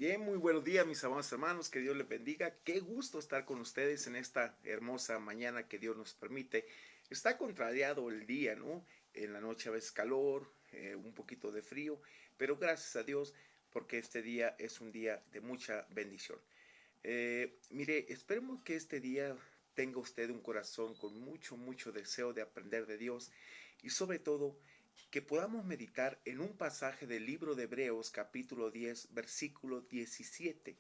Bien, muy buenos días, mis amados hermanos, que Dios les bendiga. Qué gusto estar con ustedes en esta hermosa mañana que Dios nos permite. Está contrariado el día, ¿no? En la noche a veces calor, un poquito de frío, pero gracias a Dios porque este día es un día de mucha bendición. Mire, esperemos que este día tenga usted un corazón con mucho deseo de aprender de Dios y sobre todo que podamos meditar en un pasaje del libro de Hebreos capítulo 10 versículo 17.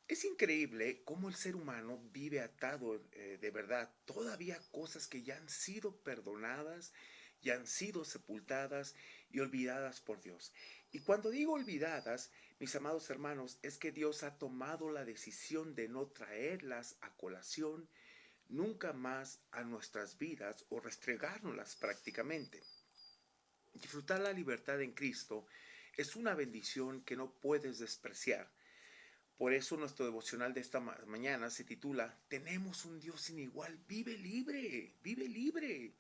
Es increíble cómo el ser humano vive atado de verdad todavía cosas que ya han sido perdonadas, ya han sido sepultadas y olvidadas por Dios. Y cuando digo olvidadas, mis amados hermanos, es que Dios ha tomado la decisión de no traerlas a colación nunca más a nuestras vidas o restregárnoslas prácticamente. Disfrutar la libertad en Cristo es una bendición que no puedes despreciar. Por eso nuestro devocional de esta mañana se titula Tenemos un Dios sin igual, vive libre,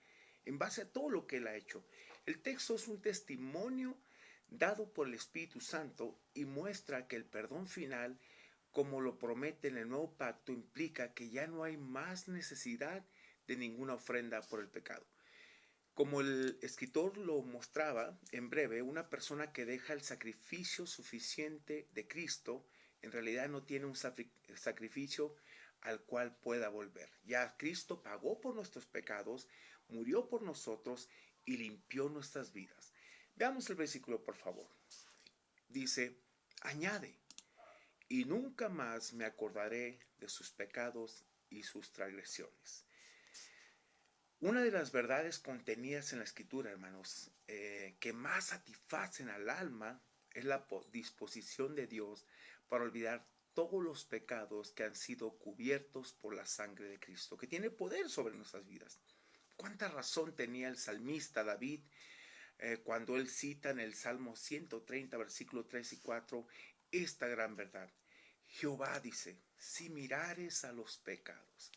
en base a todo lo que Él ha hecho. El texto es un testimonio dado por el Espíritu Santo y muestra que el perdón final, como lo promete en el nuevo pacto, implica que ya no hay más necesidad de ninguna ofrenda por el pecado. Como el escritor lo mostraba en breve, una persona que deja el sacrificio suficiente de Cristo en realidad no tiene un sacrificio al cual pueda volver. Ya Cristo pagó por nuestros pecados, murió por nosotros y limpió nuestras vidas. Veamos el versículo, por favor. Dice, añade, y nunca más me acordaré de sus pecados y sus transgresiones. Una de las verdades contenidas en la Escritura, hermanos, que más satisfacen al alma es la disposición de Dios para olvidar todos los pecados que han sido cubiertos por la sangre de Cristo, que tiene poder sobre nuestras vidas. ¿Cuánta razón tenía el salmista David cuando él cita en el Salmo 130, versículo 3 y 4, esta gran verdad? Jehová dice, si mirares a los pecados.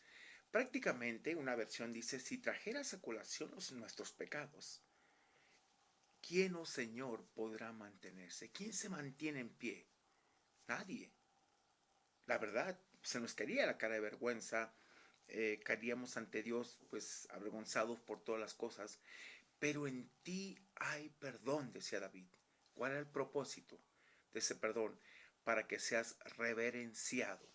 Prácticamente una versión dice, si trajeras a colación nuestros pecados, ¿quién, oh Señor, podrá mantenerse? ¿Quién se mantiene en pie? Nadie. La verdad, se nos caería la cara de vergüenza, caeríamos ante Dios pues avergonzados por todas las cosas, pero en ti hay perdón, decía David. ¿Cuál era el propósito de ese perdón? Para que seas reverenciado.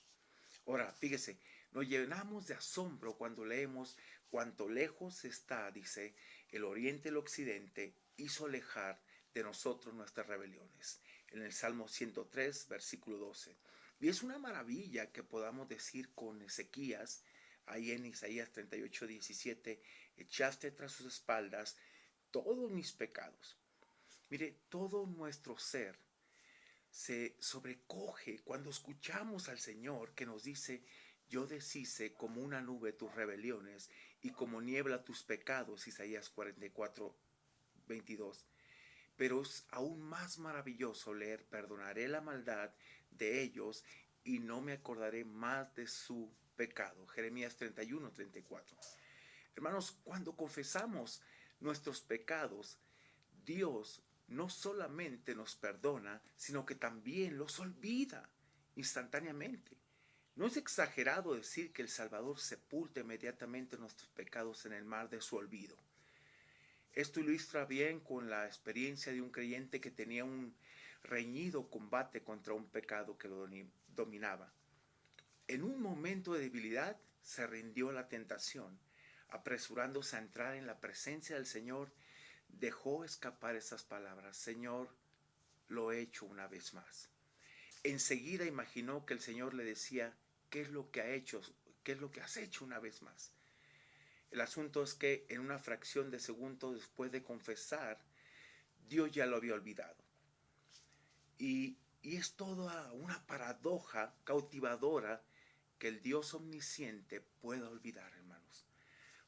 Ahora, fíjese, nos llenamos de asombro cuando leemos cuánto lejos está, dice, el oriente y el occidente hizo alejar de nosotros nuestras rebeliones. En el Salmo 103, versículo 12. Y es una maravilla que podamos decir con Ezequías, ahí en Isaías 38, 17, echaste tras sus espaldas todos mis pecados. Mire, todo nuestro ser se sobrecoge cuando escuchamos al Señor que nos dice, yo deshice como una nube tus rebeliones y como niebla tus pecados, Isaías 44, 22. Pero es aún más maravilloso leer, perdonaré la maldad de ellos y no me acordaré más de su pecado, Jeremías 31, 34. Hermanos, cuando confesamos nuestros pecados, Dios no solamente nos perdona, sino que también los olvida instantáneamente. No es exagerado decir que el Salvador sepulta inmediatamente nuestros pecados en el mar de su olvido. Esto ilustra bien con la experiencia de un creyente que tenía un reñido combate contra un pecado que lo dominaba. En un momento de debilidad se rindió a la tentación, apresurándose a entrar en la presencia del Señor, dejó escapar esas palabras, Señor, lo he hecho una vez más. Enseguida imaginó que el Señor le decía, ¿qué es lo que ha hecho? ¿Qué es lo que has hecho una vez más? El asunto es que en una fracción de segundo después de confesar, Dios ya lo había olvidado. Y es toda una paradoja cautivadora que el Dios omnisciente pueda olvidar, hermanos.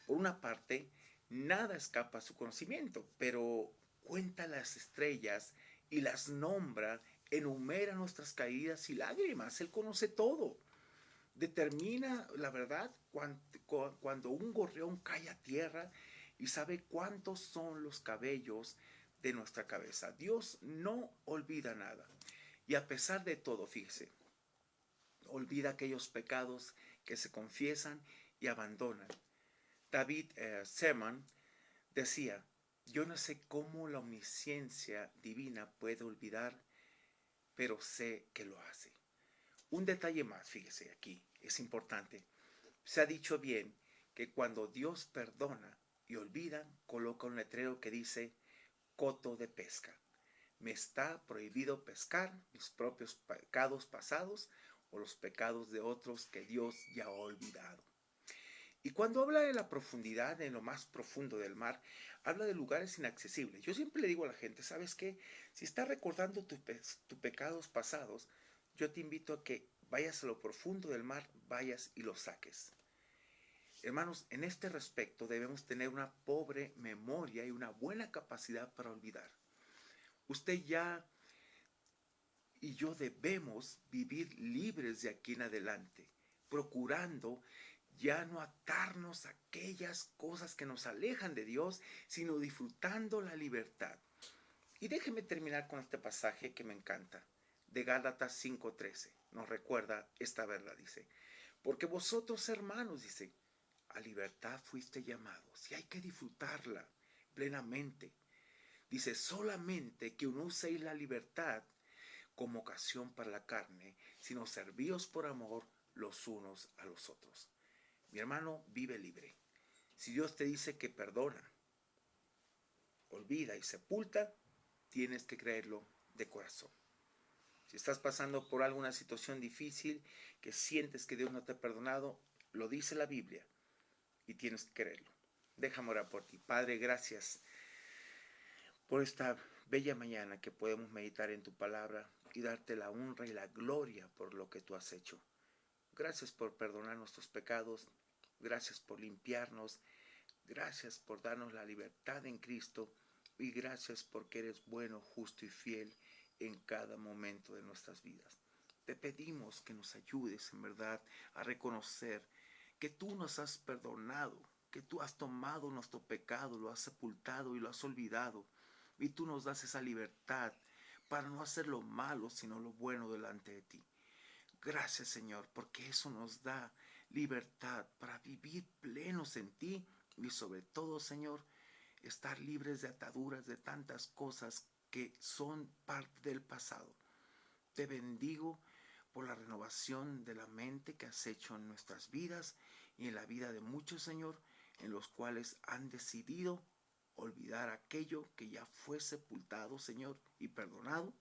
Por una parte, nada escapa a su conocimiento, pero cuenta las estrellas y las nombra, enumera nuestras caídas y lágrimas. Él conoce todo. Determina la verdad cuando un gorrión cae a tierra y sabe cuántos son los cabellos de nuestra cabeza. Dios no olvida nada. Y a pesar de todo, fíjese, olvida aquellos pecados que se confiesan y abandonan. David Seman decía, yo no sé cómo la omnisciencia divina puede olvidar, pero sé que lo hace. Un detalle más, fíjese aquí, es importante. Se ha dicho bien que cuando Dios perdona y olvida, coloca un letrero que dice coto de pesca. Me está prohibido pescar mis propios pecados pasados o los pecados de otros que Dios ya ha olvidado. Y cuando habla de la profundidad, en lo más profundo del mar, habla de lugares inaccesibles. Yo siempre le digo a la gente, ¿sabes qué? Si estás recordando tus pecados pasados, yo te invito a que vayas a lo profundo del mar, vayas y los saques. Hermanos, en este respecto debemos tener una pobre memoria y una buena capacidad para olvidar. Usted ya y yo debemos vivir libres de aquí en adelante, procurando ya no atarnos a aquellas cosas que nos alejan de Dios, sino disfrutando la libertad. Y déjeme terminar con este pasaje que me encanta, de Gálatas 5:13. Nos recuerda esta verdad, dice, porque vosotros, hermanos, dice, a libertad fuiste llamados y hay que disfrutarla plenamente. Dice, solamente que no uséis la libertad como ocasión para la carne, sino servíos por amor los unos a los otros. Mi hermano, vive libre. Si Dios te dice que perdona, olvida y sepulta, tienes que creerlo de corazón. Si estás pasando por alguna situación difícil, que sientes que Dios no te ha perdonado, lo dice la Biblia y tienes que creerlo. Déjame orar por ti. Padre, gracias por esta bella mañana que podemos meditar en tu palabra y darte la honra y la gloria por lo que tú has hecho. Gracias por perdonar nuestros pecados, gracias por limpiarnos, gracias por darnos la libertad en Cristo y gracias porque eres bueno, justo y fiel en cada momento de nuestras vidas. Te pedimos que nos ayudes en verdad a reconocer que tú nos has perdonado, que tú has tomado nuestro pecado, lo has sepultado y lo has olvidado. Y tú nos das esa libertad para no hacer lo malo, sino lo bueno delante de ti. Gracias, Señor, porque eso nos da libertad para vivir plenos en ti y sobre todo, Señor, estar libres de ataduras de tantas cosas que son parte del pasado. Te bendigo por la renovación de la mente que has hecho en nuestras vidas y en la vida de muchos, Señor, en los cuales han decidido olvidar aquello que ya fue sepultado, Señor, y perdonado,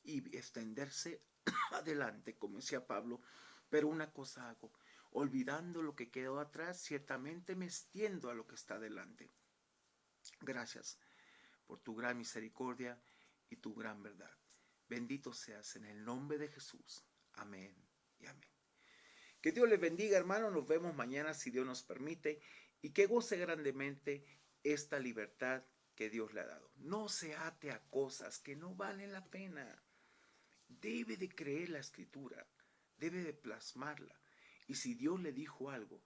y extenderse adelante, como decía Pablo. Pero una cosa hago, olvidando lo que quedó atrás, ciertamente me extiendo a lo que está adelante. Gracias por tu gran misericordia y tu gran verdad. Bendito seas en el nombre de Jesús. Amén y amén. Que Dios les bendiga, hermano. Nos vemos mañana si Dios nos permite. Y que goce grandemente esta libertad que Dios le ha dado. No se ate a cosas que no valen la pena. Debe de creer la escritura. Debe de plasmarla. Y si Dios le dijo algo,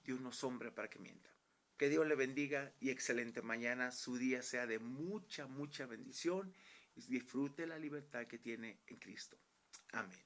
Dios no es hombre para que mienta. Que Dios le bendiga y excelente mañana. Su día sea de mucha, mucha bendición. Y disfrute la libertad que tiene en Cristo. Amén.